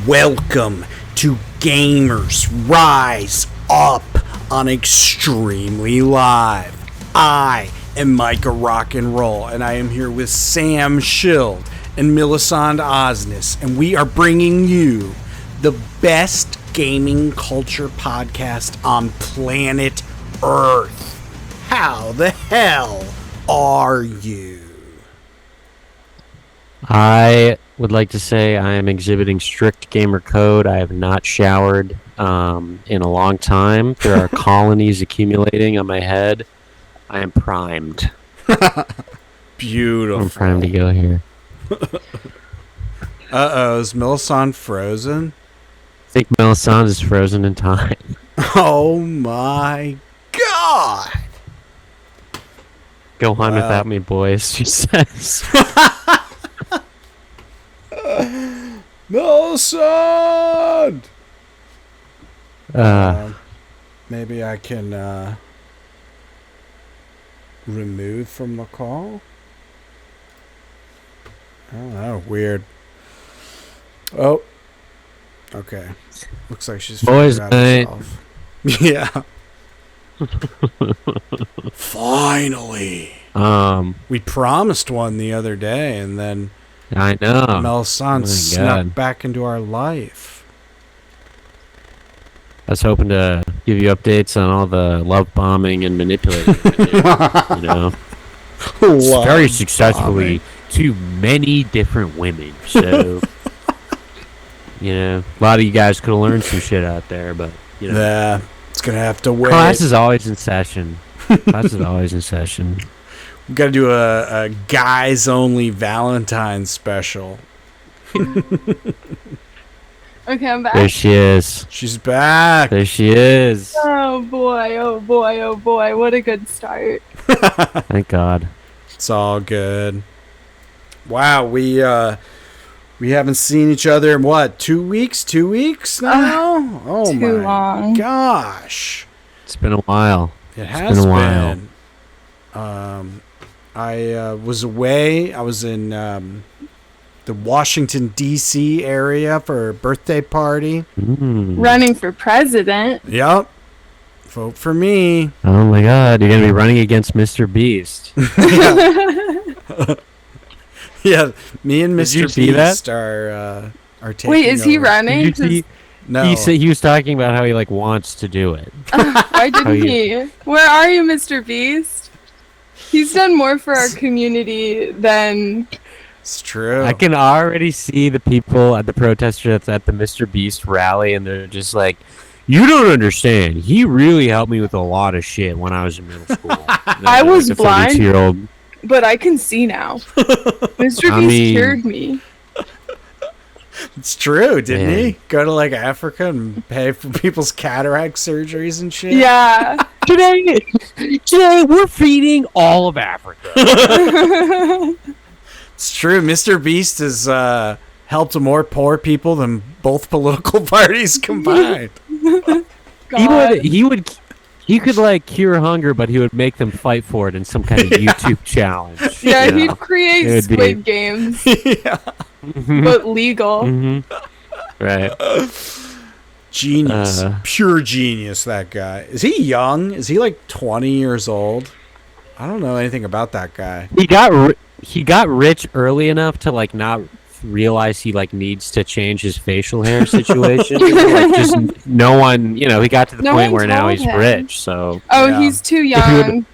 Welcome to Gamers Rise Up on Extremely Live. I am Micah Rock and Roll, and I am here with Sam Schild and Melisande Osnes, and we are bringing you the best gaming culture podcast on planet Earth. How the hell are you? I would like to say I am exhibiting strict gamer code. I have not showered in a long time. There are colonies accumulating on my head. I am primed. Beautiful. I'm primed to go here. Uh-oh, is Melisande frozen? I think Melisande is frozen in time. Oh my god! Go on without me, boys, she says. Melisande! Maybe I can remove from the call? I don't know, weird. Oh. Okay. Looks like she's Boys figured out herself. Yeah. Finally. We promised one the other day, and then I know. Melisande snuck back into our life. I was hoping to give you updates on all the love bombing and manipulating. You know, very successfully to many different women. So, you know, a lot of you guys could have learned some shit out there, but you know, yeah, it's gonna have to wait. Class is always in session. Class is always in session. We gotta do a guys only Valentine's special. Okay, I'm back. There she is. She's back. There she is. Oh boy, oh boy, oh boy. What a good start. Thank God. It's all good. Wow, we haven't seen each other in what, 2 weeks? 2 weeks now? Oh too my long. gosh. It's been a while. It has been a while. I was away. I was in the Washington, D.C. area for a birthday party. Running for president. Yep. Vote for me. Oh my God, you're going to be running against Mr. Beast. Yeah, me and Did you Mr. see Beast are taking Wait, is he over. running? Did you see? No. He said he was talking about how he like wants to do it. Why didn't he? Where are you, Mr. Beast? He's done more for our community than... It's true. I can already see the people at the protester that's at the Mr. Beast rally, and they're just like, "You don't understand. He really helped me with a lot of shit when I was in middle school." I was blind, 32-year-old. but I can see now. Mr. Beast cured me. It's true, didn't Man. he? Go to like Africa and pay for people's cataract surgeries and shit? Yeah. Today we're feeding all of Africa. It's true. Mr. Beast has helped more poor people than both political parties combined. He could like cure hunger, but he would make them fight for it in some kind of YouTube challenge. Yeah, you know? he'd create Squid Games, Yeah. but legal. Right. Genius. Pure genius, that guy. Is he young? Is he like 20 years old? I don't know anything about that guy. He got rich early enough to like not realize he like needs to change his facial hair situation. Like, just no one, you know, he got to the point where now he's rich. So he's too young.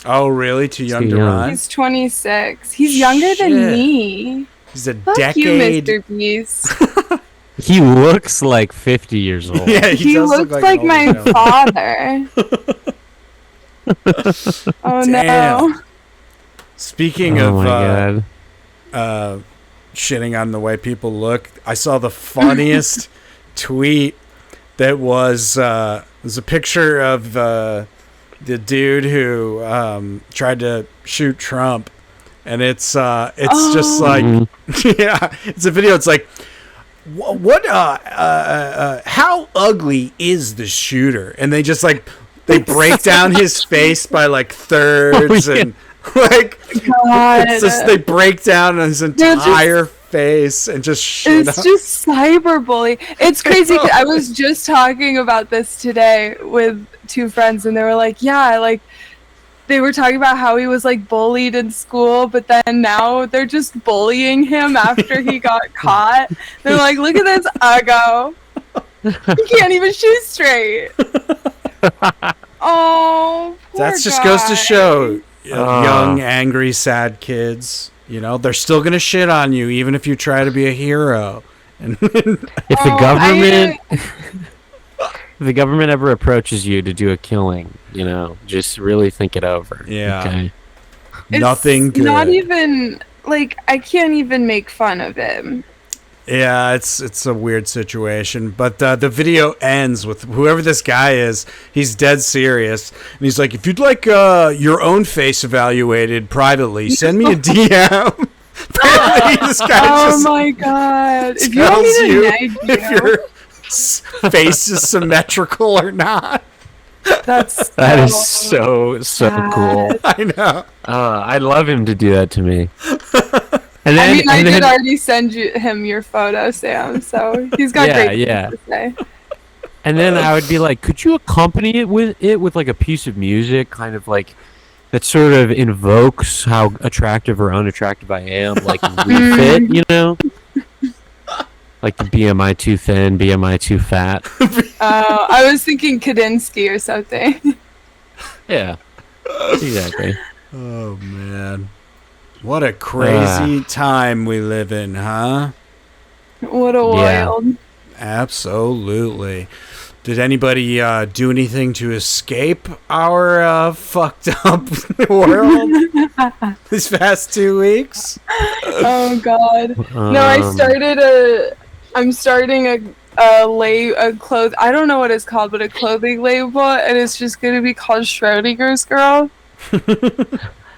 Oh, really? Too young to run? He's 26. He's younger than me. He's a Fuck decade. you, Mr. Beast. he looks like 50 years old. Yeah, he does looks look like my father. Oh Damn. no. Speaking Oh of my God. Shitting on the way people look, I saw the funniest tweet that was a picture of the dude who tried to shoot Trump, and it's just like yeah, it's a video. It's like what how ugly is the shooter? And they just like they break down his face by like thirds and like God. it's just they break down his entire face and just shit It's just cyberbullying. It's crazy. I was just talking about this today with two friends, and they were like, yeah, like, they were talking about how he was, like, bullied in school, but then now they're just bullying him after he got caught. They're like, look at this uggo. He can't even shoot straight. Oh, poor That just guy. goes to show, young, angry, sad kids, you know, they're still going to shit on you, even if you try to be a hero. And If the government... If the government ever approaches you to do a killing, you know, just really think it over. Yeah. Okay? It's nothing good. not even, like, I can't even make fun of him. Yeah, it's a weird situation, but the video ends with whoever this guy is. He's dead serious, and he's like, "If you'd like your own face evaluated privately, send me a DM." Apparently, this guy Oh my god! If you want tells me to you nag if you, your face is symmetrical or not. That is so cool. I know. I'd love him to do that to me. And I then, mean, I did already send him your photo, Sam. So he's got great things to say. And then I would be like, could you accompany it with like a piece of music, kind of like that sort of invokes how attractive or unattractive I am, like we fit, you know? Like the BMI too thin, BMI too fat. I was thinking Kadinsky or something. Yeah, exactly. Oh man, what a crazy time we live in, huh? What a wild. Absolutely. Did anybody do anything to escape our fucked up world these past 2 weeks? Oh god. No, I'm starting a clothes. I don't know what it's called, but a clothing label, and it's just gonna be called Schrodinger's Girl.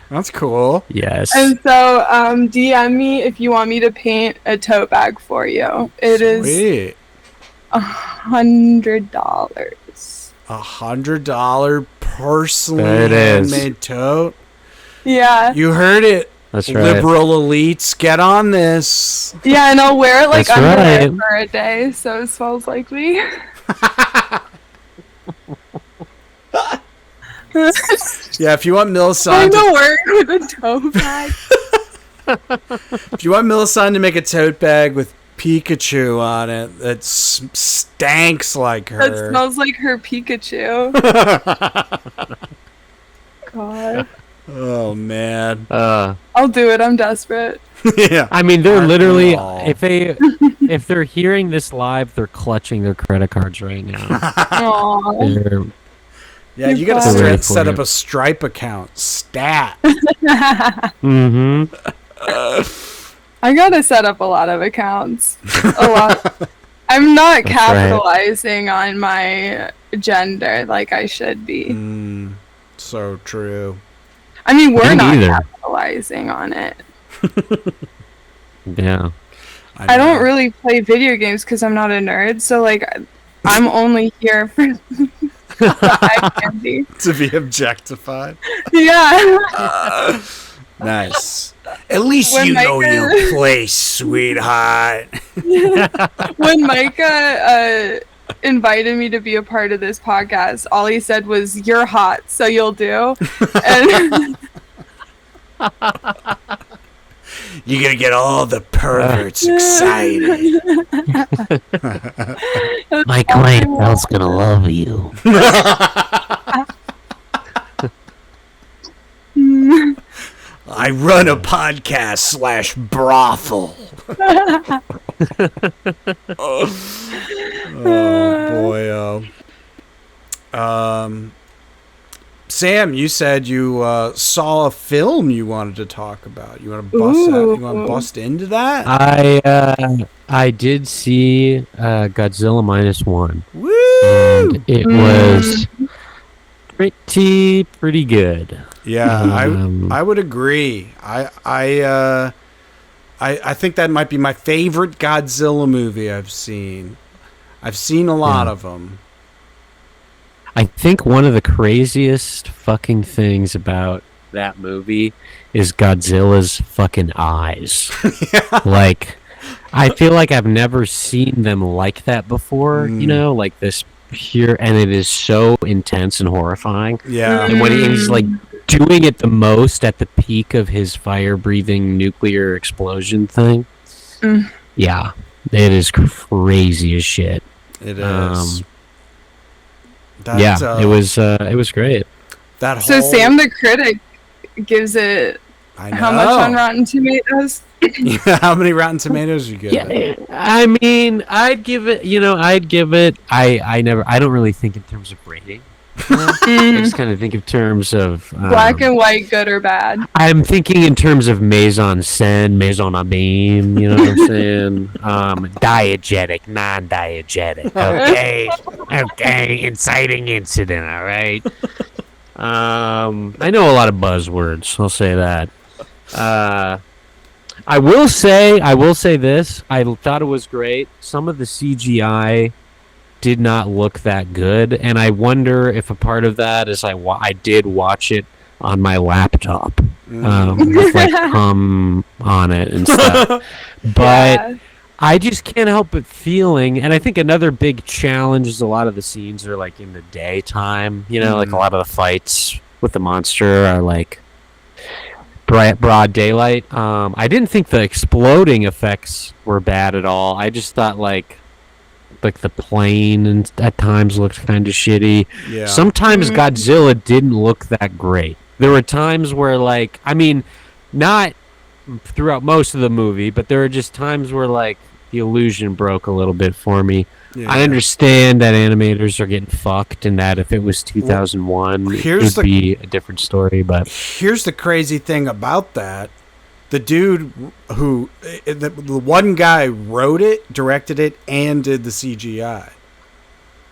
That's cool. Yes. And so, DM me if you want me to paint a tote bag for you. It is $100. $100 personally There it is. handmade tote. Yeah. You heard it. That's right. Liberal elites, get on this. Yeah, and I'll wear it like That's underwear right. for a day, so it smells like me. Yeah, if you want I'm Melisande, gonna work with a tote bag. if you want Melisande to make a tote bag with Pikachu on it that stanks like her. That smells like her Pikachu. God. Oh man. I'll do it. I'm desperate. Yeah. I mean, they're Aren't literally we all? if they're hearing this live, they're clutching their credit cards right now. Aww. They're- Yeah, you gotta They're ready for set up it. a Stripe account. Stat. Mhm. I gotta set up a lot of accounts. A lot. I'm not That's capitalizing on my gender like I should be. So true. I mean, we're Me not neither. capitalizing on it. Yeah. I don't really play video games because I'm not a nerd, so like, I'm only here for eye candy. to be objectified. Yeah. Nice. At least When you know Micah- you play, sweetheart. When Micah invited me to be a part of this podcast, all he said was, "You're hot, so you'll do." And You're gonna get all the perverts excited. My clientele's gonna love you. I run a podcast / brothel. Oh boy. Sam, you said you saw a film you wanted to talk about. You want to bust that? You want to bust into that? I did see Godzilla Minus One. Woo! And it was pretty good. Yeah, I would agree. I think that might be my favorite Godzilla movie I've seen. I've seen a lot of them. I think one of the craziest fucking things about that movie is Godzilla's fucking eyes. Yeah. Like, I feel like I've never seen them like that before. You know, like this pure, and it is so intense and horrifying. Yeah. And when he's like doing it the most at the peak of his fire-breathing nuclear explosion thing. Yeah, it is crazy as shit. It is. It was great. That So Sam the critic gives it how much on Rotten Tomatoes? How many Rotten Tomatoes you give it? I mean, I'd give it. I don't really think in terms of rating. I just kind of think in terms of black and white, good or bad. I'm thinking in terms of mise en scène, mise en abîme. You know what I'm saying? Diegetic, non-diegetic. Okay, inciting incident. All right. I know a lot of buzzwords. I'll say that. I will say this. I thought it was great. Some of the CGI did not look that good, and I wonder if a part of that is I did watch it on my laptop with like hum on it and stuff. But I just can't help but feeling, and I think another big challenge is a lot of the scenes are like in the daytime. You know, like a lot of the fights with the monster are like broad daylight. I didn't think the exploding effects were bad at all. I just thought like the plane and at times looked kind of shitty. Yeah. Sometimes Godzilla didn't look that great. There were times where like, I mean, not throughout most of the movie, but there were just times where like the illusion broke a little bit for me. Yeah. I understand that animators are getting fucked and that if it was 2001, it would be a different story. But here's the crazy thing about that. The dude who, the one guy wrote it, directed it, and did the CGI,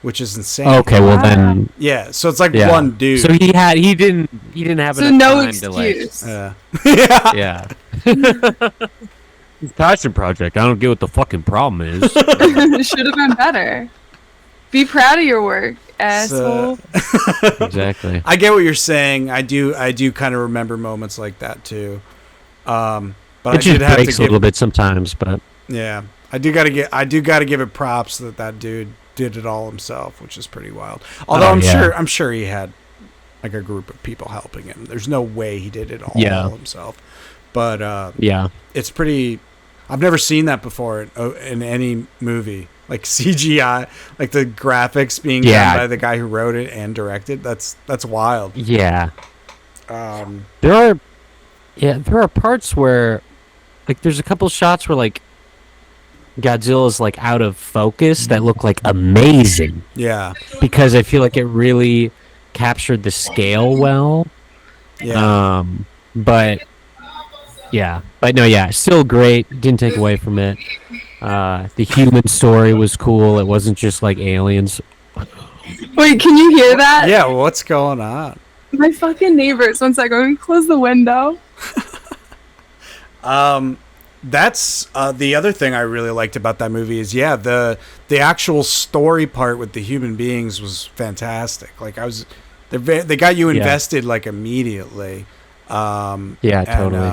which is insane. Okay, well then, yeah. So it's like one dude. So he didn't have enough time excuse. to like. Yeah. It's a passion project. I don't get what the fucking problem is. It should have been better. Be proud of your work, asshole. Exactly. I get what you're saying. I do kind of remember moments like that too. But it just breaks a little bit sometimes, but yeah, I do gotta give it props that dude did it all himself, which is pretty wild. Although I'm sure he had like a group of people helping him. There's no way he did it all himself. But it's pretty. I've never seen that before in any movie, like CGI, like the graphics being done by the guy who wrote it and directed. That's wild. Yeah. There are parts where, like, there's a couple shots where, like, Godzilla's, like, out of focus that look, like, amazing. Yeah. Because I feel like it really captured the scale well. Yeah. But still great. Didn't take away from it. The human story was cool. It wasn't just, like, aliens. Wait, can you hear that? Yeah, what's going on? My fucking neighbors. 1 second. Let me close the window. That's the other thing I really liked about that movie is the actual story part with the human beings was fantastic. Like they got you invested like immediately. Totally.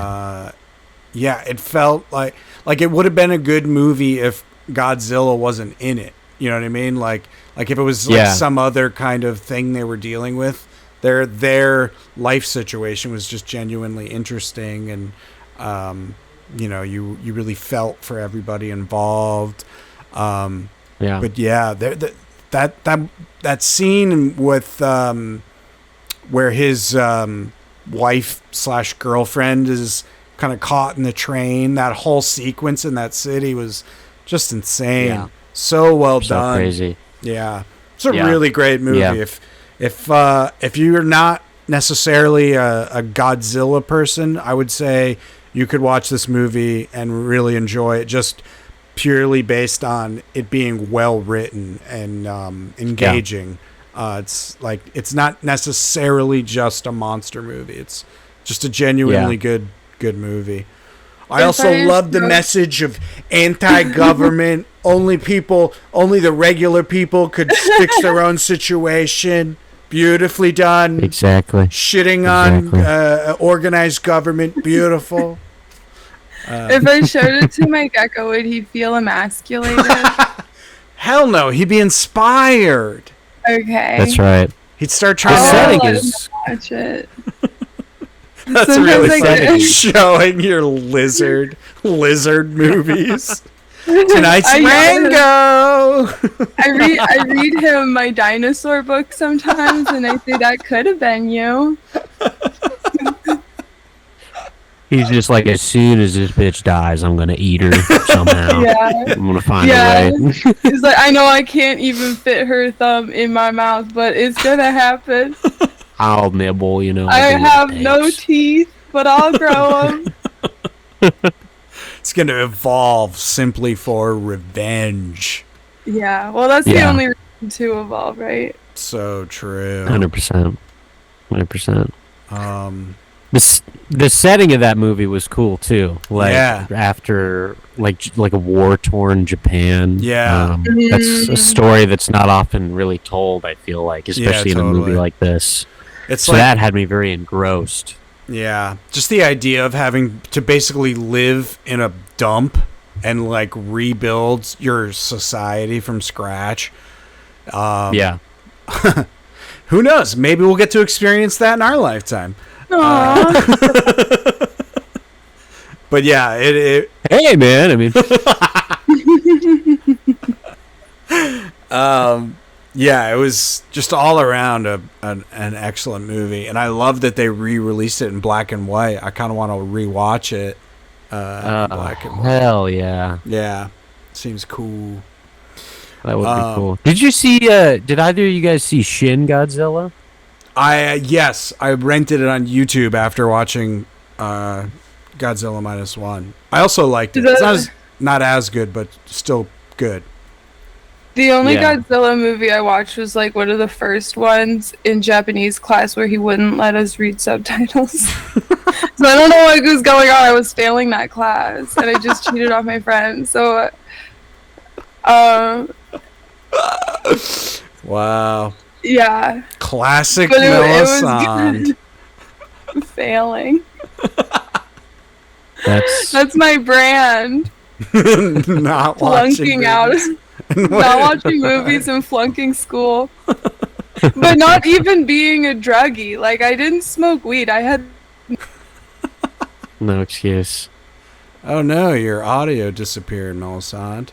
It felt like it would have been a good movie if Godzilla wasn't in it. You know what I mean? Like if it was like some other kind of thing they were dealing with. Their life situation was just genuinely interesting, and you really felt for everybody involved. But that scene with where his wife / girlfriend is kind of caught in the train, that whole sequence in that city was just insane. Yeah. So well done. Crazy. Yeah, it's a really great movie. Yeah. If you're not necessarily a Godzilla person, I would say you could watch this movie and really enjoy it, just purely based on it being well written and engaging. It's not necessarily just a monster movie. It's just a genuinely good movie. I also love the message of anti-government. Only the regular people could fix their own situation. Beautifully done. Exactly. Shitting on organized government. Beautiful. If I showed it to my gecko, would he feel emasculated? Hell no, he'd be inspired. Okay. That's right. He'd start trying The to setting let him is watch it. That's Sometimes really I funny. get- Showing your lizard movies. Tonight's I- Rango. I read him my dinosaur book sometimes, and I say that could have been you. he's just like, as soon as this bitch dies, I'm gonna eat her somehow. Yeah. I'm gonna find Yeah. a way. He's like, I know I can't even fit her thumb in my mouth, but it's gonna happen. I'll nibble, you know. I I'll do what have it no takes. teeth, but I'll grow them. It's going to evolve simply for revenge. Yeah, well, that's the Yeah. only reason to evolve, right? So true. 100%. 100%. The setting of that movie was cool too. Like Yeah. after like a war-torn Japan. Yeah. That's a story that's not often really told, I feel like, especially in a movie totally. like this. It's So like, that had me very engrossed. yeah, just the idea of having to basically live in a dump and like rebuild your society from scratch. Yeah. Who knows? Maybe we'll get to experience that in our lifetime. Aww. But yeah, it Hey man, I mean yeah, it was just all around an excellent movie, and I love that they re-released it in black and white. I kind of want to rewatch it. In black and white. hell yeah. Yeah, seems cool. That would be cool. Did you see did either of you guys see Shin Godzilla? Yes, I rented it on YouTube after watching Godzilla Minus One. I also liked it. It's not as good, but still good. The only Yeah. Godzilla movie I watched was like one of the first ones in Japanese class where he wouldn't let us read subtitles. So I don't know what was going on. I was failing that class, and I just cheated off my friends. So, Wow, yeah, classic but it Melisande. was good. Failing. That's my brand. Not watching Flunking out. movies. Not watching movies and flunking school. But not even being a druggie. Like, I didn't smoke weed. I had... no excuse. Oh no, your audio disappeared, Melisande.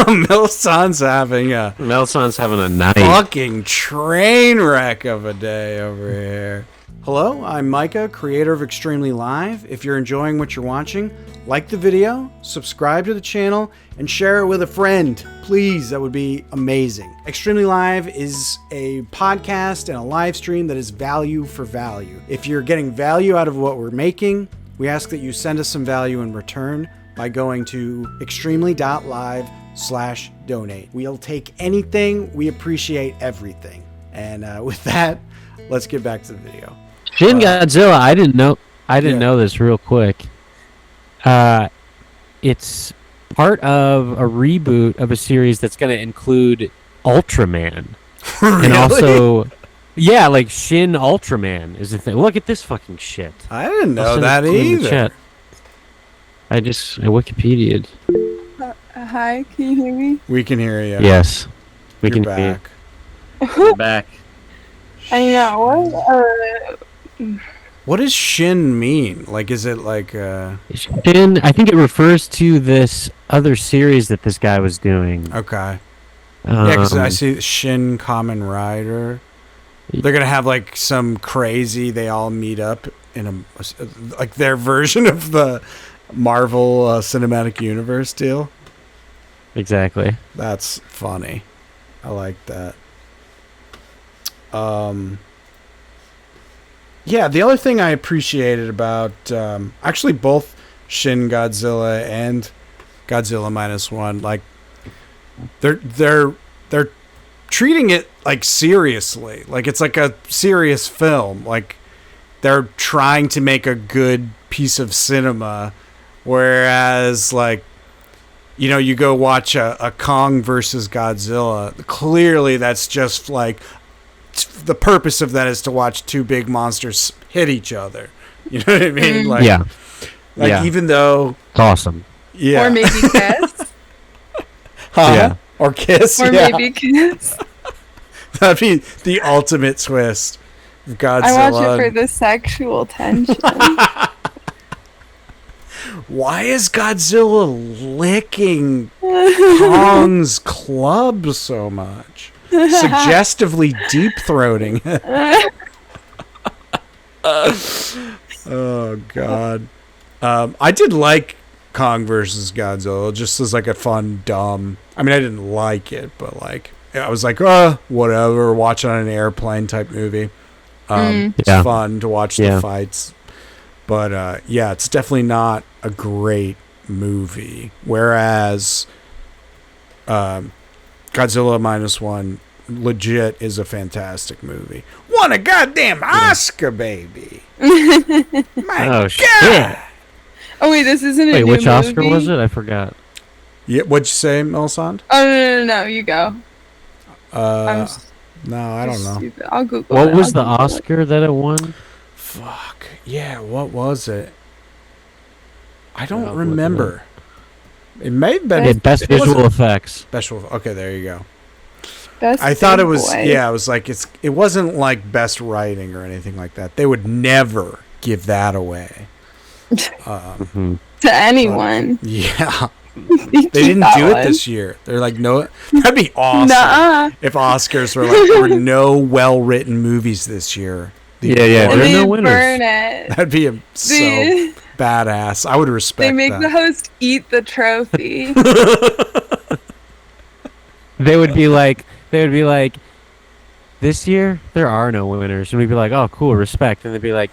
Melisande's having a Melisande's having a night. fucking train wreck of a day over here. Hello, I'm Micah, creator of Extremely Live. If you're enjoying what you're watching, like the video, subscribe to the channel, and share it with a friend. Please, that would be amazing. Extremely Live is a podcast and a live stream that is value for value. If you're getting value out of what we're making, we ask that you send us some value in return by going to extremely.live/donate. We'll take anything. We appreciate everything. And with that, let's get back to the video. Shin Godzilla, I didn't know Yeah. know this real quick. It's part of a reboot of a series that's going to include Ultraman. Really? And also yeah, like Shin Ultraman is the thing. Look at this fucking shit. I didn't I'll know send that it to you in the either. chat. I Wikipedia'd. Hi, can you hear me? We can hear you. Yes. We You're can hear back. you. Back. I know. What does Shin mean? Like, is it like Shin, I think it refers to this other series that this guy was doing. okay? Yeah, because I Um, see Shin Kamen Rider. They're gonna have like some crazy. They all meet up in a like their version of the Marvel Cinematic Universe deal. Exactly. That's funny. I like that. Yeah, the other thing I appreciated about actually both Shin Godzilla and Godzilla Minus One, like they're treating it like seriously. Like it's like a serious film. Like they're trying to make a good piece of cinema, whereas like you go watch a Kong versus Godzilla. Clearly, that's just like the purpose of that is to watch two big monsters hit each other. You know what I mean? Like, even though it's awesome. Yeah. Or maybe kiss. Yeah. Or kiss. Or maybe kiss. That'd be the ultimate twist. Godzilla. I watch it for the sexual tension. Why is Godzilla licking Kong's club so much? Suggestively deep-throating it. Oh, God. I did like Kong versus Godzilla, just as like a fun, dumb... I mean, I didn't like it, but like... I was like, whatever, watch it on an airplane type movie. It's fun to watch the fights. But, it's definitely not a great movie. Whereas Godzilla Minus One legit is a fantastic movie. Won a goddamn Oscar, baby. My God. Shit. Oh, wait, this isn't a Wait, new which Oscar movie? was it? I forgot. Yeah, what'd you say, Melisande? Oh, no, you go. No, I don't know. Stupid. I'll Google it. What was the Oscar that it won? Fuck. Yeah, what was it? I don't remember. It may have been... Best visual effects. Okay, there you go. Best I thought it was... boy. Yeah, it was like... It wasn't like best writing or anything like that. They would never give that away. To anyone. Yeah. They didn't do it this year. They're like, no, that'd be awesome. Nuh-uh. If Oscars were like, there were no well-written movies this year. Yeah, And there are they no winners. burn it. That'd be so badass. I would respect They make that. the host eat the trophy. They would be like, this year there are no winners, and we'd be like, oh, cool, respect. And they'd be like,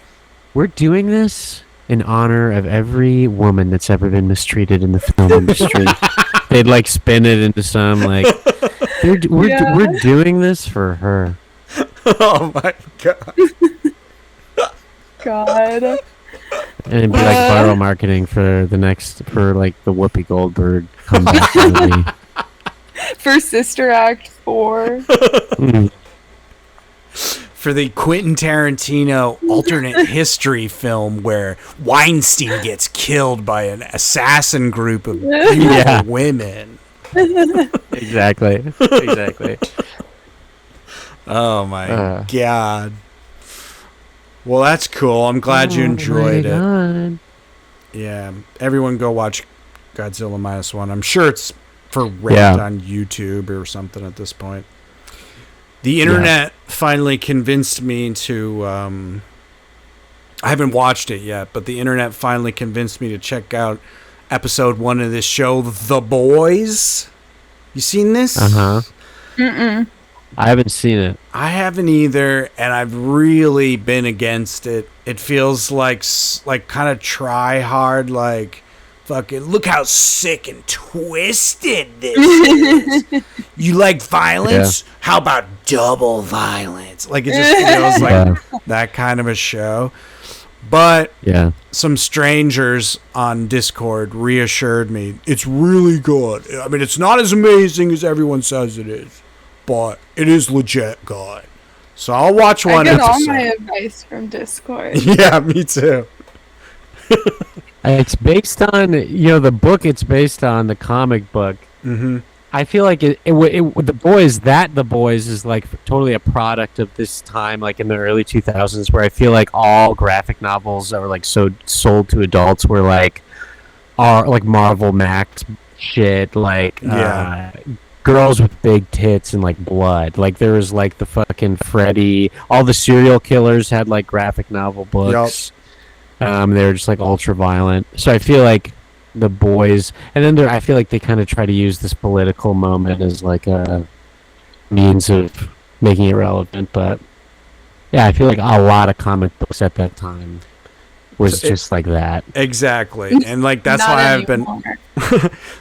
we're doing this in honor of every woman that's ever been mistreated in the film industry. They'd like spin it into some like, we're doing this for her. Oh my God. God. And it'd be like viral marketing for the Whoopi Goldberg comeback movie. For Sister Act 4. For the Quentin Tarantino alternate history film where Weinstein gets killed by an assassin group of beautiful women. Exactly. Oh my God. Well, that's cool. I'm glad you enjoyed it. Yeah. Everyone go watch Godzilla Minus One. I'm sure it's for rent on YouTube or something at this point. The internet finally convinced me to... I haven't watched it yet, but the internet finally convinced me to check out episode 1 of this show, The Boys. You seen this? Uh-huh. Mm-mm. I haven't seen it. I haven't either, and I've really been against it. It feels like kind of try hard, like... Fucking look how sick and twisted this is. You like violence? Yeah. How about double violence? Like, it just feels like that kind of a show. But some strangers on Discord reassured me it's really good. I mean, it's not as amazing as everyone says it is, but it is legit good. So I'll watch one episode. I get all my advice from Discord. Yeah, me too. It's based on, the book it's based on, the comic book. Mm-hmm. I feel like The Boys is like totally a product of this time, like in the early 2000s, where I feel like all graphic novels that were like sold to adults were like Marvel Max shit, like girls with big tits and like blood. Like there was like the fucking Freddy, all the serial killers had like graphic novel books. Yep. They were just like ultra violent. So I feel like The Boys, and then I feel like they kind of try to use this political moment as like a means of making it relevant. But yeah, I feel like a lot of comic books at that time was just like that. Exactly, and like that's why I've been.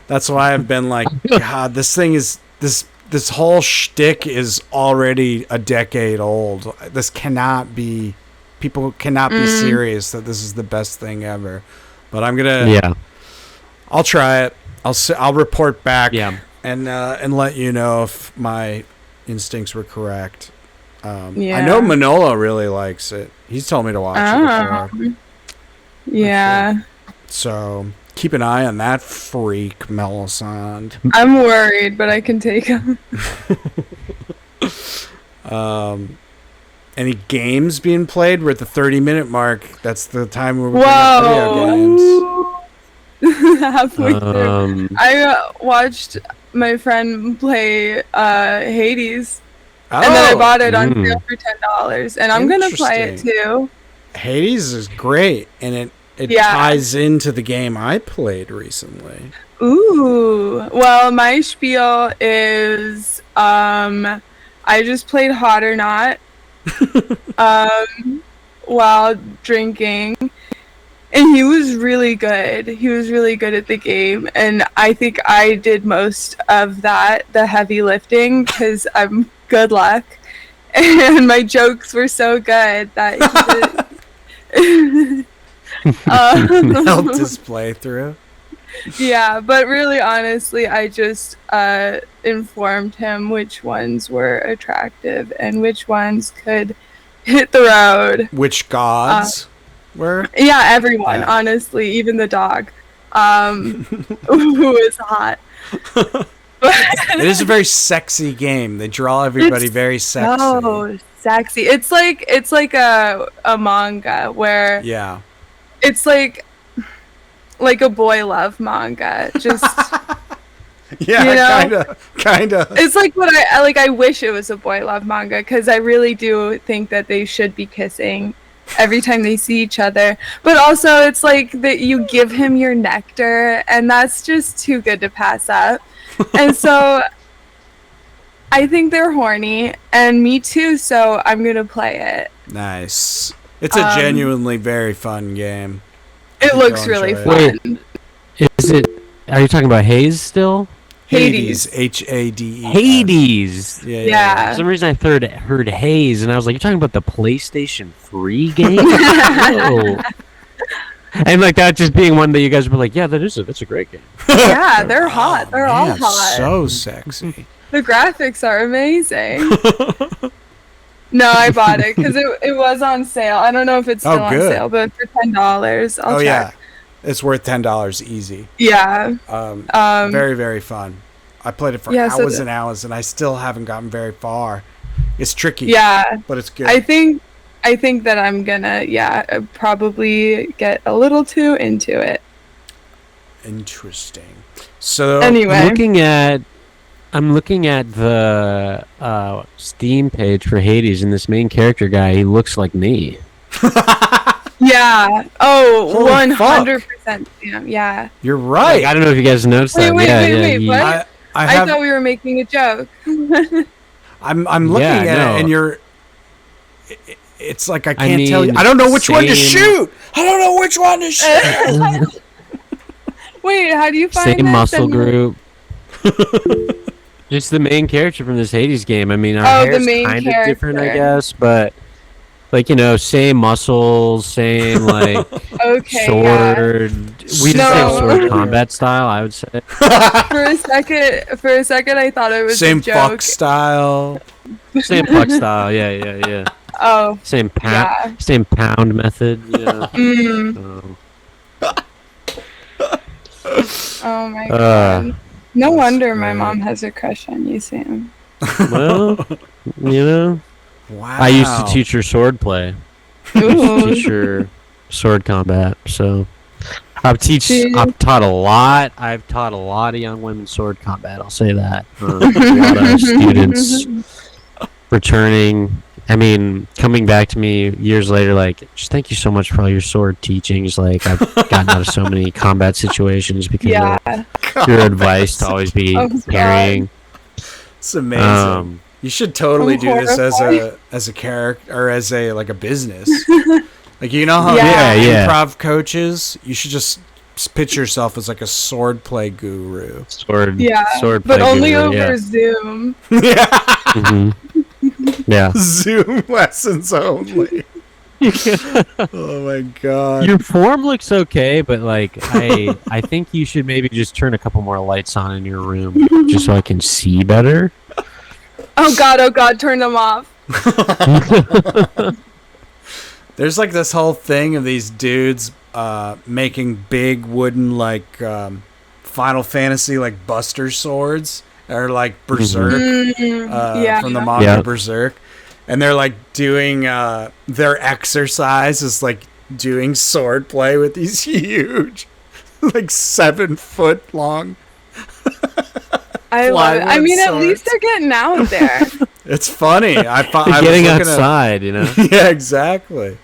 That's why I've been like, God, this thing is this whole shtick is already a decade old. This cannot be. People cannot be serious that this is the best thing ever. But I'm gonna. I'll try it. I'll report back. Yeah. And let you know if my instincts were correct. I know Manolo really likes it. He's told me to watch it before. Yeah. So keep an eye on that freak, Melisande. I'm worried, but I can take him. Any games being played? We're at the 30-minute mark. That's the time where we're bringing up video games. Halfway through. I watched my friend play Hades. And then I bought it on sale for $10. And I'm going to play it too. Hades is great. And it ties into the game I played recently. Ooh. Well, my spiel is I just played Hot or Not while drinking. And he was really good. He was really good at the game. And I think I did most of that, the heavy lifting, because I'm good luck. And my jokes were so good that he helped his playthrough. Yeah, but really, honestly, I just informed him which ones were attractive and which ones could hit the road. Which gods were? Yeah, everyone, honestly, even the dog, who is hot. It is a very sexy game. They draw everybody very sexy. Oh, sexy! It's like a manga where it's like a boy love manga. Just kind of. It's like what I wish it was a boy love manga, because I really do think that they should be kissing every time they see each other. But also, it's like that you give him your nectar, and that's just too good to pass up. And so I think they're horny, and me too, so I'm gonna play it. Nice. It's a genuinely very fun game. It looks really fun. Wait, are you talking about Haze still? Hades. Hades. Hades. Yeah. For some reason I heard Haze, and I was like, you're talking about the PlayStation 3 game? No. And like that just being one that you guys were like, yeah, that's a great game. Yeah, they're hot. They're all hot. So sexy. The graphics are amazing. No, I bought it because it was on sale. I don't know if it's still on sale, but for $10, I'll check. Yeah, it's worth $10 easy. Yeah. Very, very fun. I played it for hours and hours, and I still haven't gotten very far. It's tricky. Yeah, but it's good. I think that I'm gonna probably get a little too into it. Interesting. So anyway, I'm looking at the Steam page for Hades, and this main character guy, he looks like me. Yeah. Oh, 100%. Yeah. You're right. Like, I don't know if you guys noticed that. Wait. What? I thought we were making a joke. I'm looking at it, and you're. It's like I can't tell you. I don't know which one to shoot. I don't know which one to shoot. Wait, how do you find same muscle group? Just the main character from this Hades game. I mean, our hair's kind of different, I guess, but like, same muscles, same like sword. We just have sword combat style, I would say. For a second, I thought it was same a joke. fuck style. Same fuck style. Yeah. Oh. Same pound method. Yeah. Oh my god. No wonder my mom has a crush on you, Sam. Well, wow. I used to teach her sword play. I used to teach her sword combat. So I've taught a lot. I've taught a lot of young women sword combat. I'll say that. A lot of students returning. I mean, coming back to me years later, like, just thank you so much for all your sword teachings. Like, I've gotten out of so many combat situations because of your advice to always be parrying. It's amazing. You should totally do this as a character or as a business. Like, you know how improv coaches, you should just pitch yourself as like a sword play guru. Sword but only over Zoom. Yeah. Mm-hmm. Yeah. Zoom lessons only. Oh my god. Your form looks okay, but like I think you should maybe just turn a couple more lights on in your room just so I can see better. Oh god, turn them off. There's like this whole thing of these dudes making big wooden like Final Fantasy like Buster swords or like Berserk from the manga Berserk, and they're like doing their exercise is like doing sword play with these huge like 7 foot long. I love it. I mean, swords. At least they're getting out there. It's funny. I getting outside, you know. Yeah, exactly.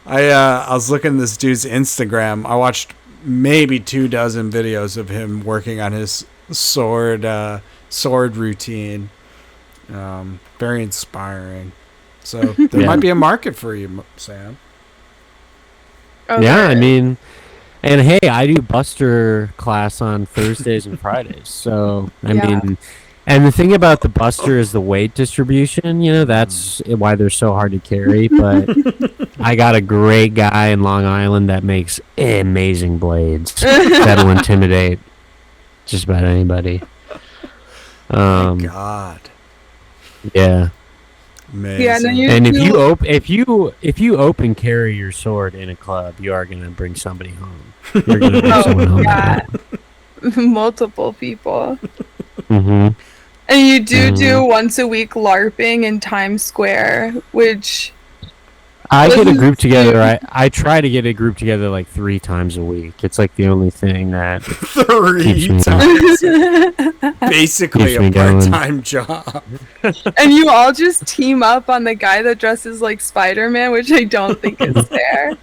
I was looking at this dude's Instagram. I watched maybe 24 videos of him working on his sword routine. Very inspiring. So there might be a market for you, Sam. Okay. Yeah, I mean, and hey, I do Buster class on Thursdays and Fridays. So I mean, and the thing about the Buster is the weight distribution. You know, that's why they're so hard to carry. But I got a great guy in Long Island that makes amazing blades that'll intimidate just about anybody. Oh my God. Yeah. Amazing. Yeah, no, and if you open carry your sword in a club, you are gonna bring somebody home. You're gonna bring someone home. God. Multiple people. Mm-hmm. And you do once a week LARPing in Times Square, which I get a group together. I try to get a group together like 3 times a week. It's like the only thing that 3 times. Basically a part-time job. And you all just team up on the guy that dresses like Spider-Man, which I don't think is fair.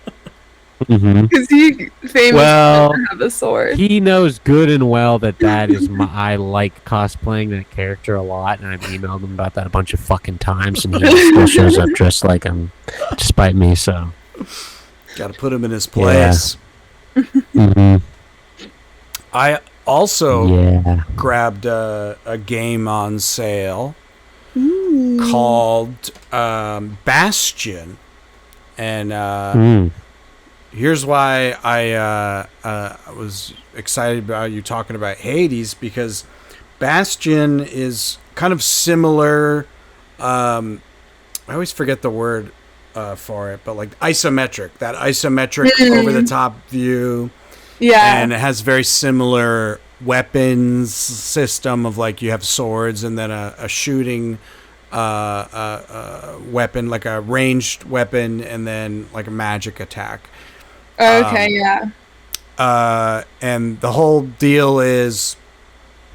Because he famously doesn't have a sword. He knows good and well that is I like cosplaying that character a lot, and I've emailed him about that a bunch of fucking times, and he still shows up dressed like him, despite me. So, got to put him in his place. Yeah. I also grabbed a game on sale called Bastion, and here's why I was excited about you talking about Hades, because Bastion is kind of similar. I always forget the word for it, but like isometric, that isometric over the top view. Yeah. And it has very similar weapons system of like you have swords and then a shooting weapon, like a ranged weapon, and then like a magic attack. Okay, and the whole deal is,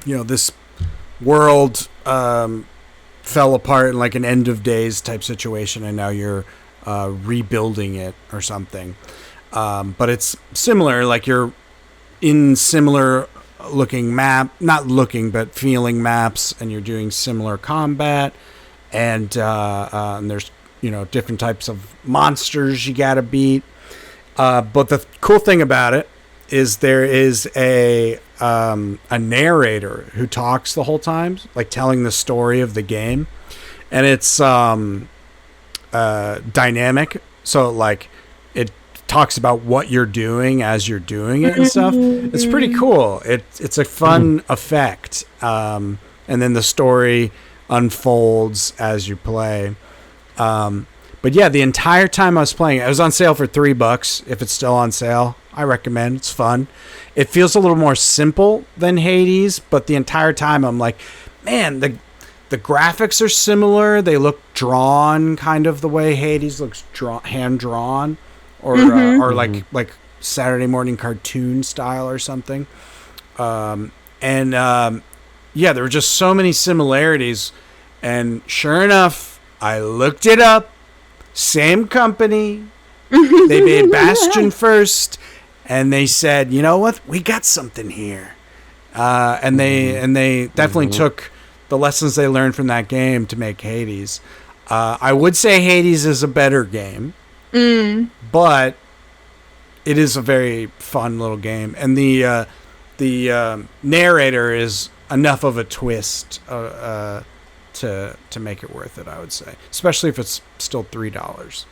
you know, this world fell apart in like an end of days type situation, and now you're rebuilding it or something. But it's similar, like you're in similar looking but feeling maps, and you're doing similar combat, and there's, you know, different types of monsters you gotta beat. But the cool thing about it is there is a narrator who talks the whole time, like telling the story of the game, and it's dynamic. So like it talks about what you're doing as you're doing it and stuff. It's pretty cool. It's a fun effect, and then the story unfolds as you play. But yeah, the entire time I was playing it was on sale for $3. If it's still on sale, I recommend. It's fun. It feels a little more simple than Hades, but the entire time I'm like, man, the graphics are similar. They look drawn kind of the way Hades looks hand drawn, or like Saturday morning cartoon style or something. Yeah, there were just so many similarities, and sure enough, I looked it up. Same company. They made Bastion first, and they said, you know what, we got something here. And they definitely took the lessons they learned from that game to make Hades. I would say Hades is a better game, but it is a very fun little game, and the narrator is enough of a twist to make it worth it, I would say, especially if it's still $3.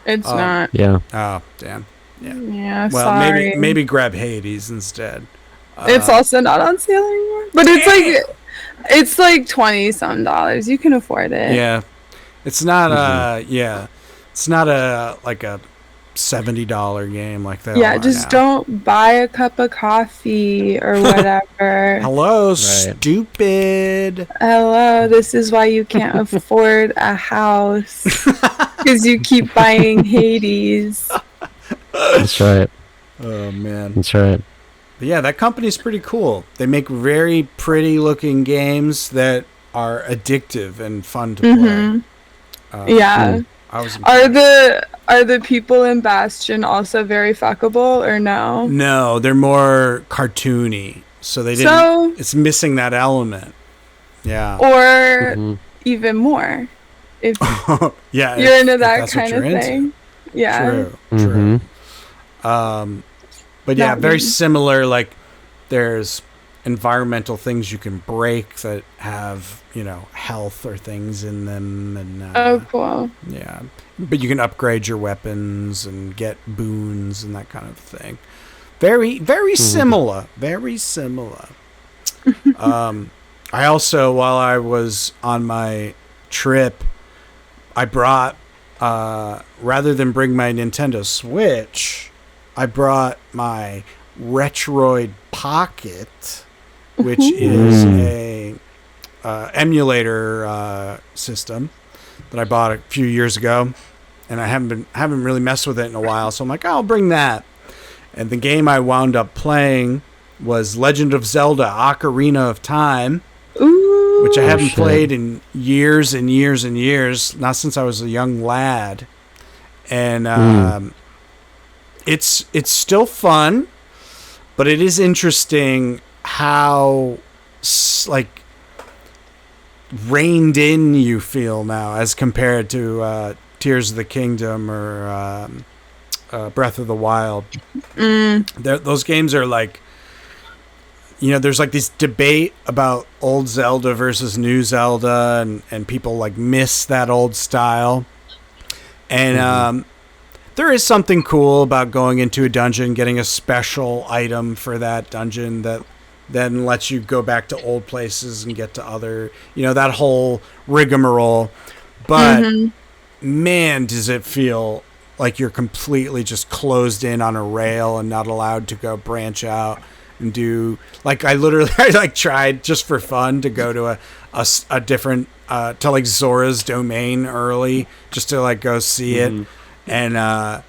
It's not. Yeah. Oh, damn. Yeah. Yeah. Well, sorry. maybe grab Hades instead. It's also not on sale anymore, but it's like $20-some. You can afford it. Yeah. It's not it's not a $70 game like that. Yeah, just don't buy a cup of coffee or whatever. Hello, stupid. Hello, this is why you can't afford a house. Because you keep buying Hades. That's right. Oh, man. That's right. But yeah, that company's pretty cool. They make very pretty looking games that are addictive and fun to play. Yeah. I was Are the people in Bastion also very fuckable or no? No, they're more cartoony. So they didn't. It's missing that element. Yeah. Or even more, if yeah, you're into that kind of thing. Yeah. True. But yeah, very similar. Like, there's environmental things you can break that have, health or things in them, and cool. Yeah, but you can upgrade your weapons and get boons and that kind of thing. Very, very similar. Very similar. I also, while I was on my trip, I brought, rather than bring my Nintendo Switch, I brought my Retroid Pocket, which is a emulator system that I bought a few years ago, and I haven't really messed with it in a while. So I'm like, I'll bring that. And the game I wound up playing was Legend of Zelda: Ocarina of Time, which I haven't played in years and years and years, not since I was a young lad. And it's still fun, but it is interesting how reined in you feel now as compared to Tears of the Kingdom or Breath of the Wild. Those games are like, there's like this debate about old Zelda versus new Zelda, and people like miss that old style. And there is something cool about going into a dungeon, getting a special item for that dungeon that then lets you go back to old places and get to other, that whole rigmarole. But man, does it feel like you're completely just closed in on a rail and not allowed to go branch out and do, like, I tried just for fun to go to a different, to like Zora's domain early just to like go see it. And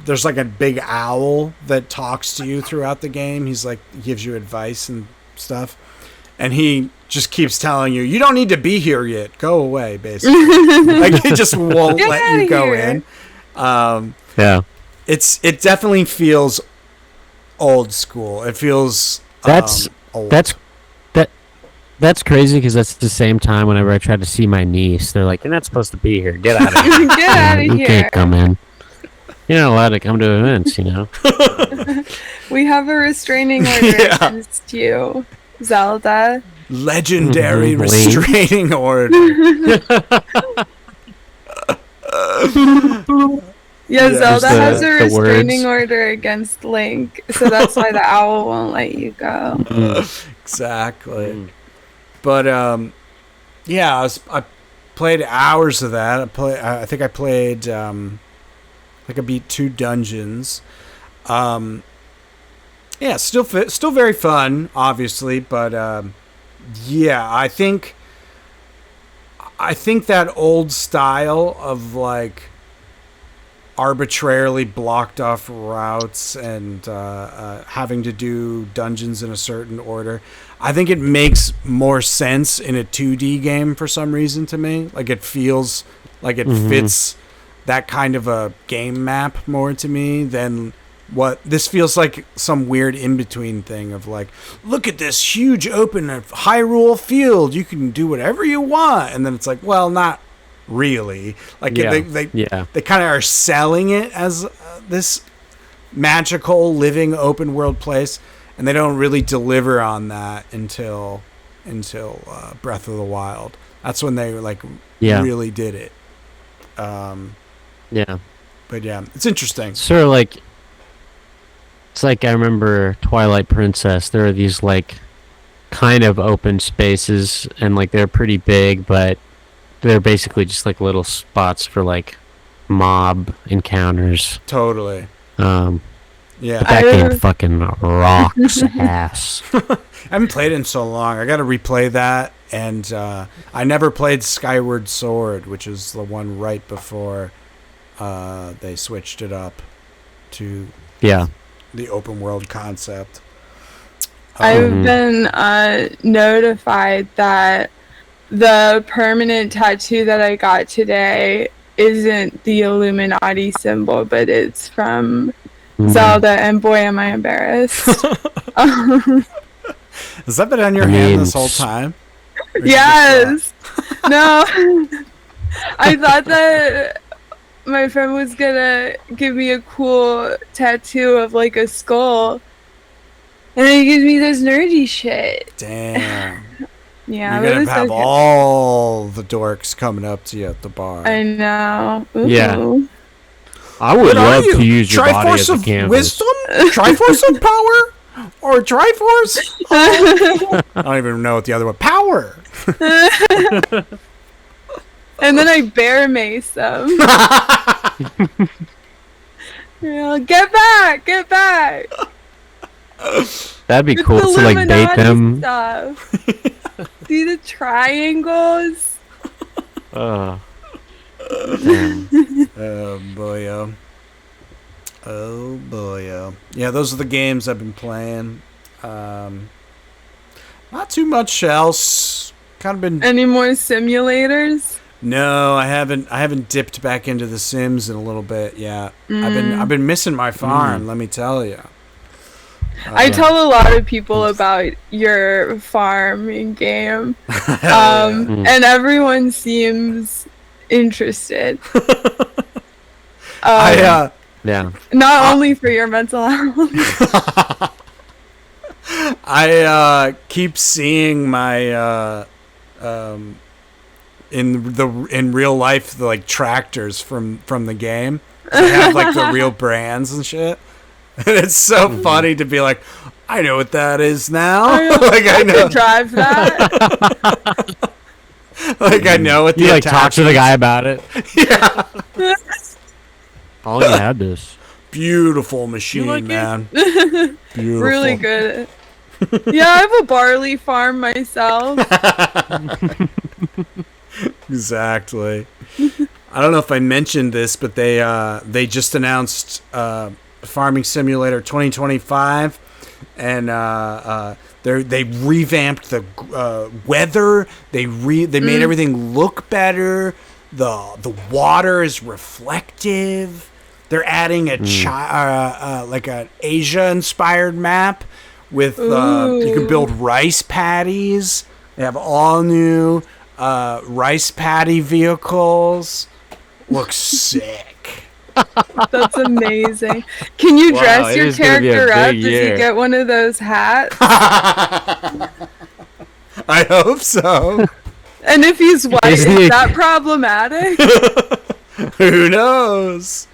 there's like a big owl that talks to you throughout the game. He's like, gives you advice and stuff, and he just keeps telling you don't need to be here yet. Go away, basically. Like, he just won't let you go in. It definitely feels old school. It feels old. That's crazy, because that's the same time whenever I try to see my niece, they're like, "You're not supposed to be here. Get out of here. Get out of you here. Can't come in. You're not allowed to come to events, We have a restraining order against you, Zelda. Legendary restraining order. Zelda has a restraining order against Link, so that's why the owl won't let you go. Exactly. But I played hours of that. I think I played I beat 2 dungeons. Still very fun, obviously, but I think that old style of like arbitrarily blocked off routes and having to do dungeons in a certain order, I think it makes more sense in a 2D game for some reason to me. Like, it feels like it fits that kind of a game map more to me than what this feels like, some weird in-between thing of like, look at this huge open Hyrule field, you can do whatever you want, and then it's like, well, not really. Like, they kind of are selling it as this magical living open world place, and they don't really deliver on that until Breath of the Wild. That's when they really did it. But it's interesting. Sort of like, it's like, I remember Twilight Princess. There are these like kind of open spaces, and like they're pretty big, but they're basically just like little spots for like mob encounters. Totally. Yeah. Yeah. That game fucking rocks ass. I haven't played it in so long. I got to replay that. And I never played Skyward Sword, which is the one right before they switched it up to the open world concept. I've been notified that the permanent tattoo that I got today isn't the Illuminati symbol, but it's from Zelda, and boy, am I embarrassed. Has that been on your hand this whole time? Yes. No. I thought that my friend was gonna give me a cool tattoo of like a skull, and then he gives me this nerdy shit. Damn. Yeah, you're gonna have all the dorks coming up to you at the bar. I know. Ooh. Yeah. I would love to use your body as a canvas. Wisdom? Triforce of power? Or Triforce? I don't even know what the other one. Power! And then I bear mace them. Get back! Get back! That'd be cool to like bait them. Stuff. See the triangles? Damn. Oh boyo. Oh boyo. Yeah, those are the games I've been playing. Not too much else. Kind of been. Any more simulators? No, I haven't dipped back into The Sims in a little bit yet. I've been missing my farm, let me tell you. I tell a lot of people about your farming game, and everyone seems interested. Yeah. Not only for your mental health. I keep seeing my in real life the like tractors from the game. They have like the real brands and shit. And it's so funny to be like, I know what that is now. Like I know. Could drive that. Like I know what the you like talk to the guy about it. Yeah. Oh, you had this Beautiful machine, like man. Beautiful. Really good. Yeah, I have a barley farm myself. Exactly. I don't know if I mentioned this, but they just announced Farming Simulator 2025, and they revamped the weather. They made everything look better. The water is reflective. They're adding a like an Asia-inspired map with you can build rice paddies. They have all new rice paddy vehicles. Looks sick. That's amazing. Can you dress your character up? Does he get one of those hats? I hope so. And if he's white, is that problematic? Who knows?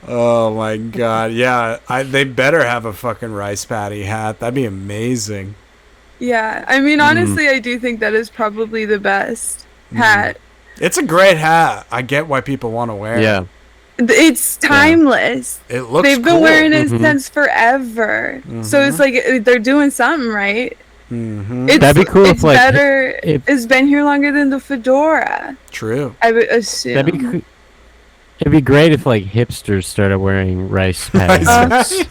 Oh my god. Yeah, they better have a fucking rice paddy hat. That'd be amazing. Yeah, I mean, honestly, I do think that is probably the best hat. It's a great hat. I get why people want to wear it. Yeah. It's timeless. It looks They've been wearing it since forever. So it's like they're doing something right. That'd be cool. It's better. It's been here longer than the fedora. True. I would assume. It'd be great if like hipsters started wearing rice paddies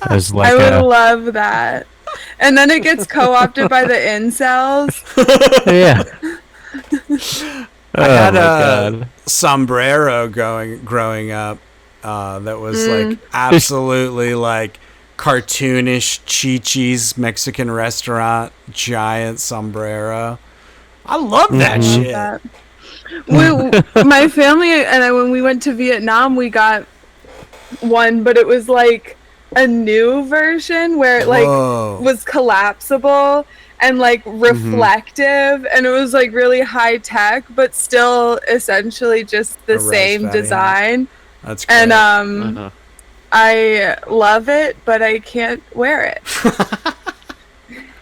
as like I would love that. And then it gets co-opted by the incels. Yeah. I had a sombrero growing up that was like absolutely like cartoonish Chi-Chi's Mexican restaurant giant sombrero. I love that shit. My family and I, when we went to Vietnam, we got one, but it was like a new version where it like was collapsible and like reflective, and it was like really high tech, but still essentially just the same design. That's great. And I love it, but I can't wear it.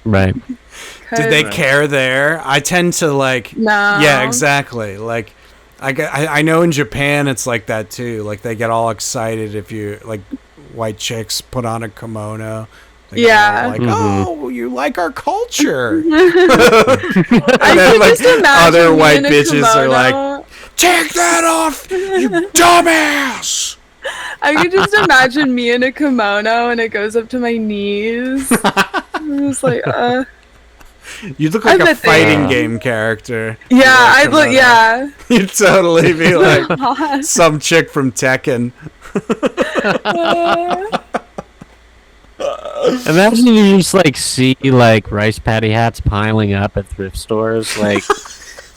Right. Did they care there? I tend to like. No. Yeah, exactly. Like, I know in Japan it's like that too. Like they get all excited if you like white chicks put on a kimono. They get all like, oh, you like our culture. And then like other white bitches are like, take that off, you dumbass. I could just imagine me in a kimono and it goes up to my knees. I'm just like, You look like a fighting game character. Yeah, I'd look. Yeah, you'd totally be like some chick from Tekken. Imagine you just like see like rice patty hats piling up at thrift stores. Like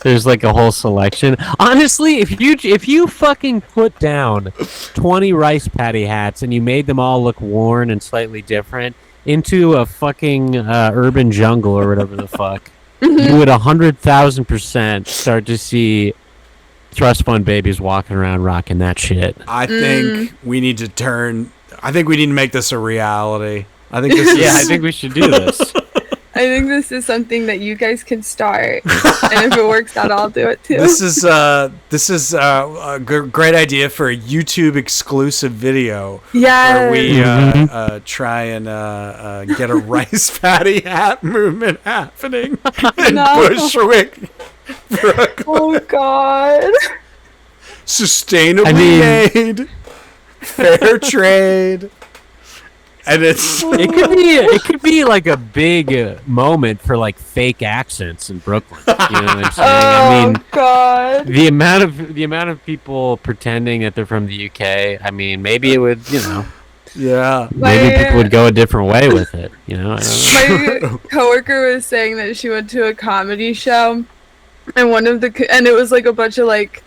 there's like a whole selection. Honestly, if you fucking put down 20 rice patty hats and you made them all look worn and slightly different into a fucking urban jungle or whatever the fuck, you would 100,000% start to see trust fund babies walking around rocking that shit. I think we need to make this a reality. I think this I think we should do this. I think this is something that you guys can start, and if it works out, I'll do it too. This is a great idea for a YouTube exclusive video. Yeah, where we try and get a rice patty hat movement happening in Bushwick, Brooklyn. Oh God! Sustainably made, fair trade. And it could be like a big moment for like fake accents in Brooklyn. You know what I'm saying? I mean, God. the amount of people pretending that they're from the UK. I mean, maybe it would, maybe people would go a different way with it. You know, I don't know. My coworker was saying that she went to a comedy show, and it was like a bunch of like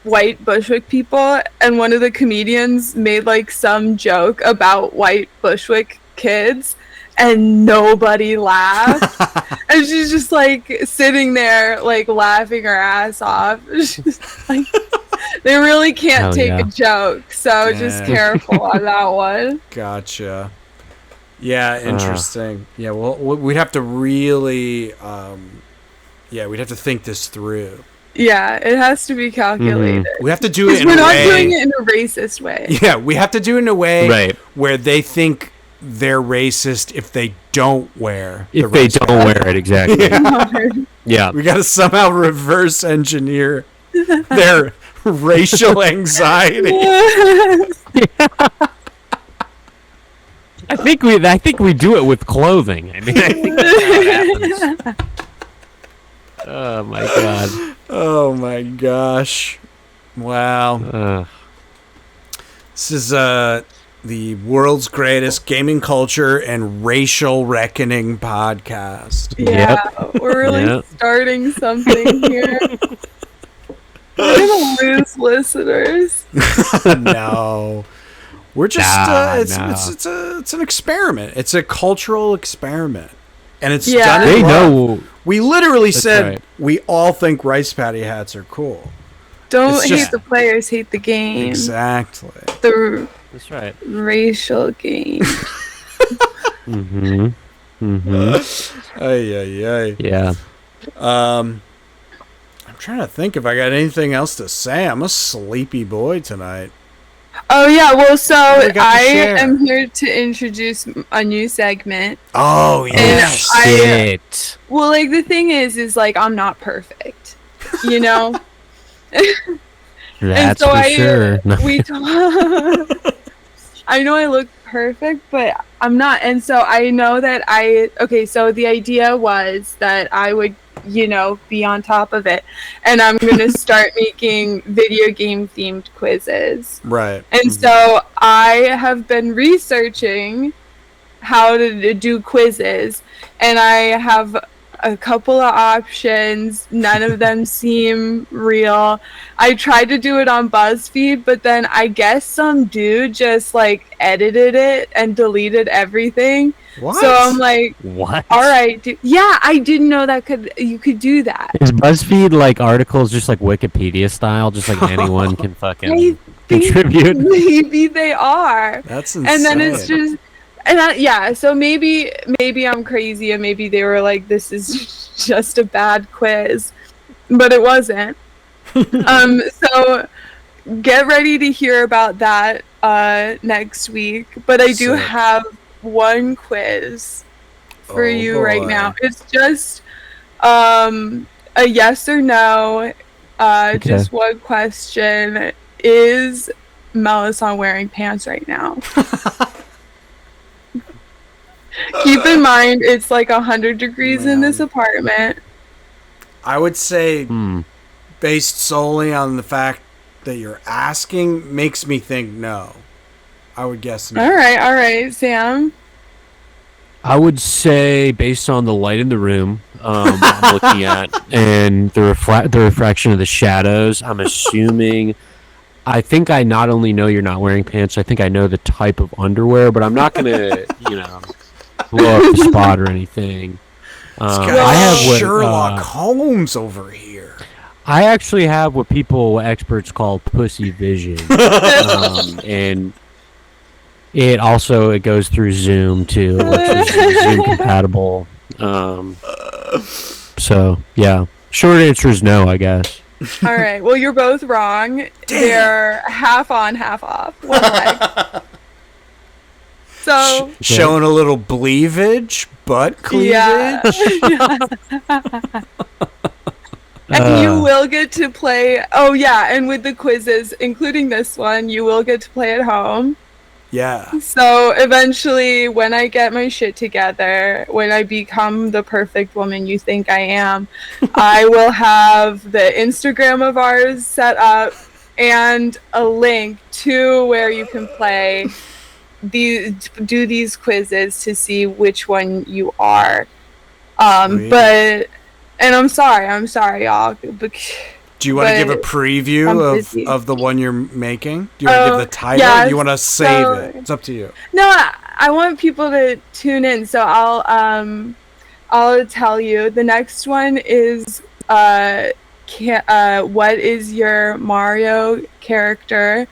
white Bushwick people, and one of the comedians made like some joke about white Bushwick kids and nobody laughed. And she's just like sitting there like laughing her ass off. She's like, they really can't take a joke, so just careful on that one. Gotcha. Yeah, interesting. Yeah, well, we'd have to really we'd have to think this through. Yeah, it has to be calculated. We have to do it in a way. We're not doing it in a racist way. Yeah, we have to do it in a way where they think they're racist if they don't wear it. If they don't wear it, exactly. Yeah. We got to somehow reverse engineer their racial anxiety. I think we do it with clothing. I mean, I think that's how it happens. Oh my god. Oh my gosh. Wow. This is the world's greatest gaming culture and racial reckoning podcast. Yeah, we're really starting something here. We're gonna lose listeners. No. We're just it's an experiment. It's a cultural experiment. And it's done they know. We literally said we all think rice patty hats are cool. Don't hate the players, hate the game. Exactly. That's right. Racial game. Ay. Yeah. I'm trying to think if I got anything else to say. I'm a sleepy boy tonight. Oh yeah, well, so I am here to introduce a new segment. Oh yes. Well, like the thing is like I'm not perfect, you know. That's so for sure. I know I look perfect, but I'm not, and so I know that so the idea was that I would, be on top of it, and I'm gonna start making video game themed quizzes. Right. And so I have been researching how to do quizzes, and I have a couple of options. None of them seem real. I tried to do it on BuzzFeed, but then I guess some dude just like edited it and deleted everything. What? So I'm like, what? All right, yeah, I didn't know that you could do that. Is BuzzFeed like articles just like Wikipedia style, just like anyone can fucking contribute? Maybe they are. That's insane. And then it's just. So maybe I'm crazy, and maybe they were like, this is just a bad quiz, but it wasn't. So get ready to hear about that next week. But I do Sick. have one quiz for you right now. It's just a yes or no. Okay. Just one question. Is Melisande wearing pants right now? Keep in mind, it's like 100 degrees in this apartment. I would say, based solely on the fact that you're asking, makes me think no. I would guess no. All right, Sam. I would say, based on the light in the room I'm looking at, and the refraction of the shadows, I'm assuming. I think I not only know you're not wearing pants, I think I know the type of underwear, but I'm not gonna, blow up the spot or anything. I have Sherlock Holmes over here. I actually have what experts call pussy vision, and it goes through Zoom too, which is Zoom compatible. So yeah, short answer is no, I guess. All right. Well, you're both wrong. Damn. They're half on, half off. One leg. So showing a little bleavage, butt cleavage. Yeah. And you will get to play. Oh yeah, and with the quizzes, including this one, you will get to play at home. Yeah. So eventually, when I get my shit together, when I become the perfect woman you think I am, I will have the Instagram of ours set up and a link to where you can do these quizzes to see which one you are. But I'm sorry, y'all. Do you want to give a preview of the one you're making? Do you want to give the title? Yeah, you want to save it? It's up to you. No, I want people to tune in, so I'll tell you. The next one is what is your Mario character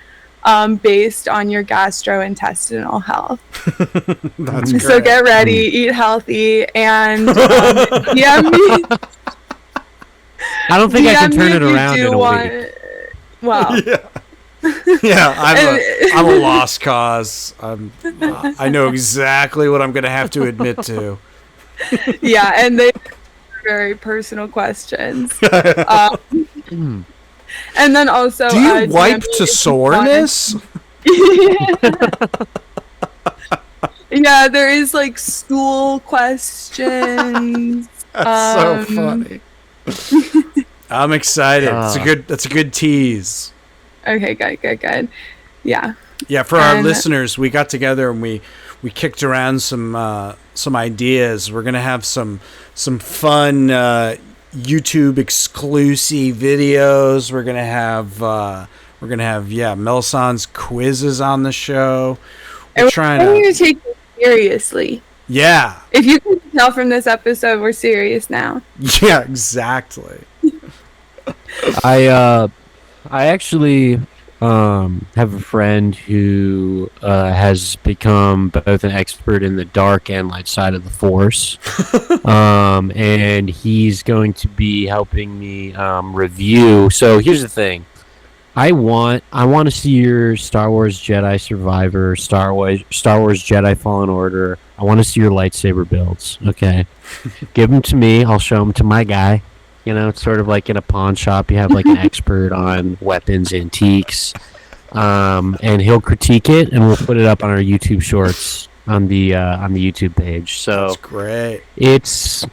based on your gastrointestinal health? That's great. So get ready, eat healthy, and DM me. I don't think I can turn it around in a week. Wow. Yeah, I'm a lost cause. I know exactly what I'm going to have to admit to. Yeah, and they are very personal questions. And then also, do you wipe to soreness? Yeah, there is like stool questions. That's so funny. I'm excited. That's a good tease. Okay, good. Yeah. Yeah, for our listeners, we got together and we kicked around some ideas. We're gonna have some fun YouTube exclusive videos. We're gonna have Melisande's quizzes on the show. We're trying to take it seriously. Yeah. If you can tell from this episode, we're serious now. Yeah, exactly. I actually have a friend who has become both an expert in the dark and light side of the Force, and he's going to be helping me review. So here's the thing. I want to see your Star Wars Jedi Survivor, Star Wars Jedi Fallen Order. I want to see your lightsaber builds. Okay, give them to me. I'll show them to my guy. It's sort of like in a pawn shop. You have like an expert on weapons, antiques, and he'll critique it, and we'll put it up on our YouTube Shorts on the YouTube page. So that's great. It's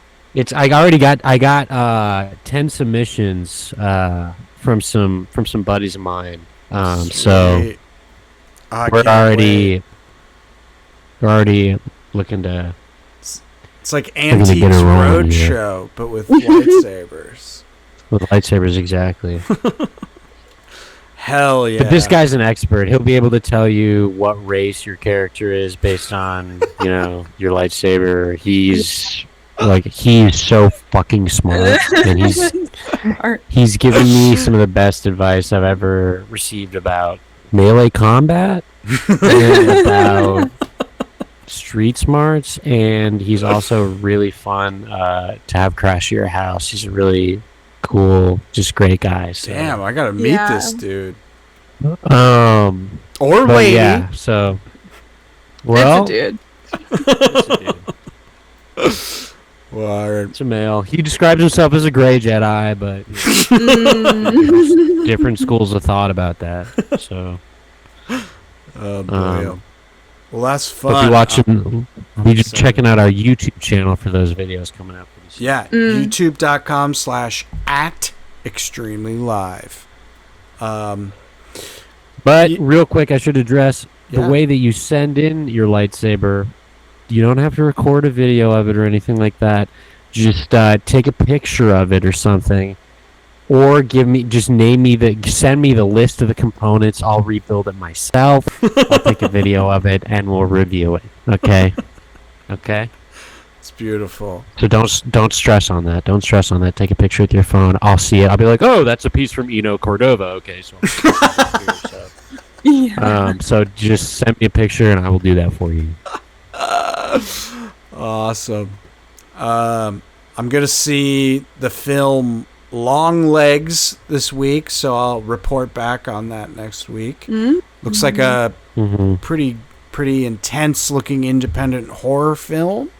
I got 10 submissions from some buddies of mine. So we're already looking to. It's like Antiques Roadshow, but with lightsabers. With lightsabers, exactly. Hell yeah! But this guy's an expert. He'll be able to tell you what race your character is based on, your lightsaber. He's so fucking smart, and he's given me some of the best advice I've ever received about melee combat and about street smarts, and he's also really fun to have crash your house. He's a really cool, just great guys. So. Damn, I gotta meet this dude. Or But lady. yeah, so well, It's a dude. it's a dude. Well, It's a male. He describes himself as a gray Jedi, but different schools of thought about that. So, oh boy. Well, that's fun. but be watching, be just checking out our YouTube channel for those videos coming out pretty soon. Yeah, youtube.com/@extremelylive. But real quick, I should address the Yeah. way that you send in your lightsaber. You don't have to record a video of it or anything like that. Just take a picture of it or something, or send me the list of the components. I'll rebuild it myself. I'll take a video of it and we'll review it. Okay. Okay. It's beautiful. So don't stress on that. Don't stress on that. Take a picture with your phone. I'll see it. I'll be like, oh, that's a piece from Eno Cordova. Okay, so. So just send me a picture and I will do that for you. Awesome. I'm gonna see the film Long Legs this week, so I'll report back on that next week. Looks like a pretty intense looking independent horror film.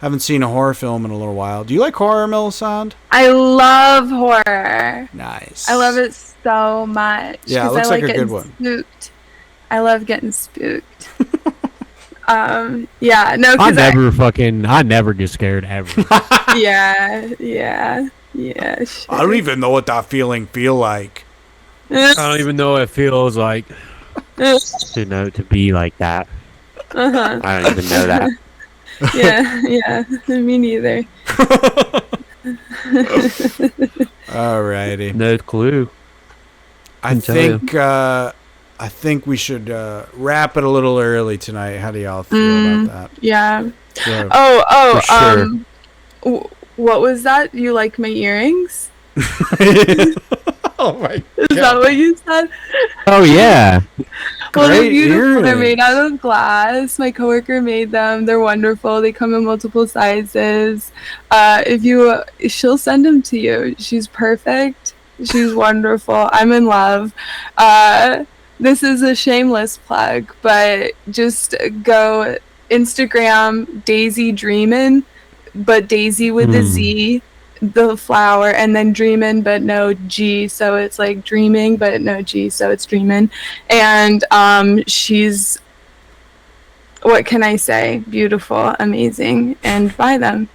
Haven't seen a horror film in a little while. Do you like horror, Melisande? I love horror. Nice. I love it so much. Yeah, it 'cause looks I like a getting good one. Spooked. I love getting spooked. Yeah, no, I because never get scared ever. yeah. Sure. I don't even know what that feeling feel like. I don't even know what it feels like to be like that. Uh-huh. I don't even know that. Yeah, me neither. Alrighty. No clue. I think we should wrap it a little early tonight. How do y'all feel about that? Yeah. Yeah. Oh, For sure. What was that? You like my earrings? Oh my Is that what you said? Oh yeah. Well, they're Great beautiful. They're earrings. made out of glass. My coworker made them. They're wonderful. They come in multiple sizes. She'll send them to you. She's perfect. She's wonderful. I'm in love. This is a shameless plug, but just go Instagram Daisy Dreamin', but Daisy with a Z, the flower, and then Dreamin', but no G, so it's like dreaming, but no G, so it's dreamin'. And she's, what can I say? Beautiful, amazing, and buy them.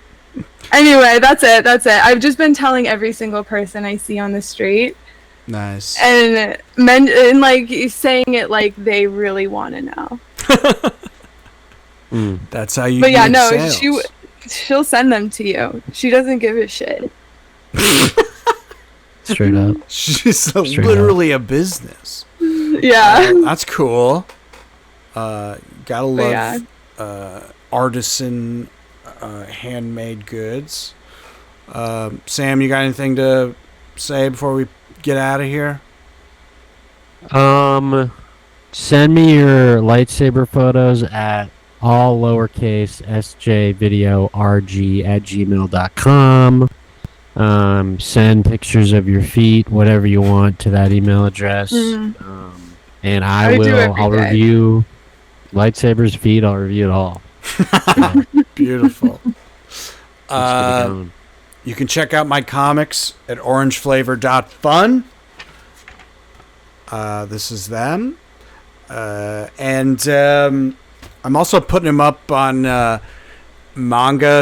Anyway, that's it. I've just been telling every single person I see on the street. Nice. And like saying it like they really want to know. That's how you. But yeah, get no, sales. she'll send them to you. She doesn't give a shit. Straight up. She's literally a business. Yeah. That's cool. Gotta love artisan handmade goods. Sam, you got anything to say before we get out of here? Send me your lightsaber photos at all lowercase sjvideorg@gmail.com. Send pictures of your feet, whatever you want, to that email address. And I'll review lightsabers, feet. I'll review it all. Beautiful. Let's get it going. You can check out my comics at orangeflavor.fun. This is them. And I'm also putting them up on manga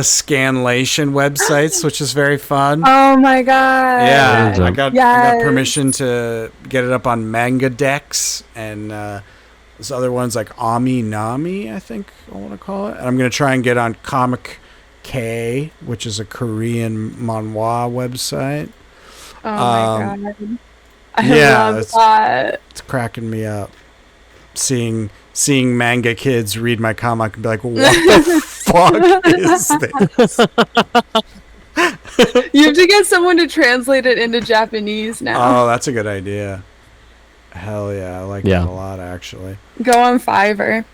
scanlation websites, which is very fun. Oh my god. Yeah, I got Yes. permission to get it up on Manga Dex and there's other ones like Ami Nami, I think I want to call it. And I'm going to try and get on Comic K, which is a Korean manhwa website. Oh my god. I love it's that. It's cracking me up. Seeing manga kids read my comic and be like, what the fuck is this? You have to get someone to translate it into Japanese now. Oh, that's a good idea. Hell yeah, I like that a lot, actually. Go on Fiverr.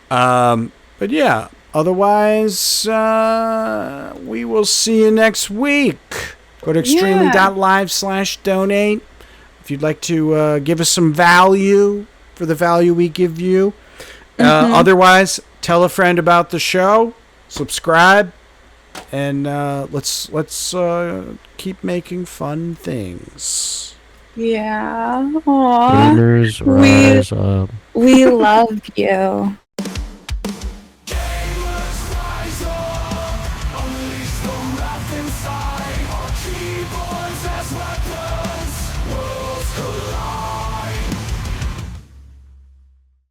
But yeah, Otherwise, we will see you next week. Go to extremely.live/donate if you'd like to give us some value for the value we give you. Otherwise, tell a friend about the show, subscribe, and let's keep making fun things. Yeah. Aww. Gamers, rise up. We love you.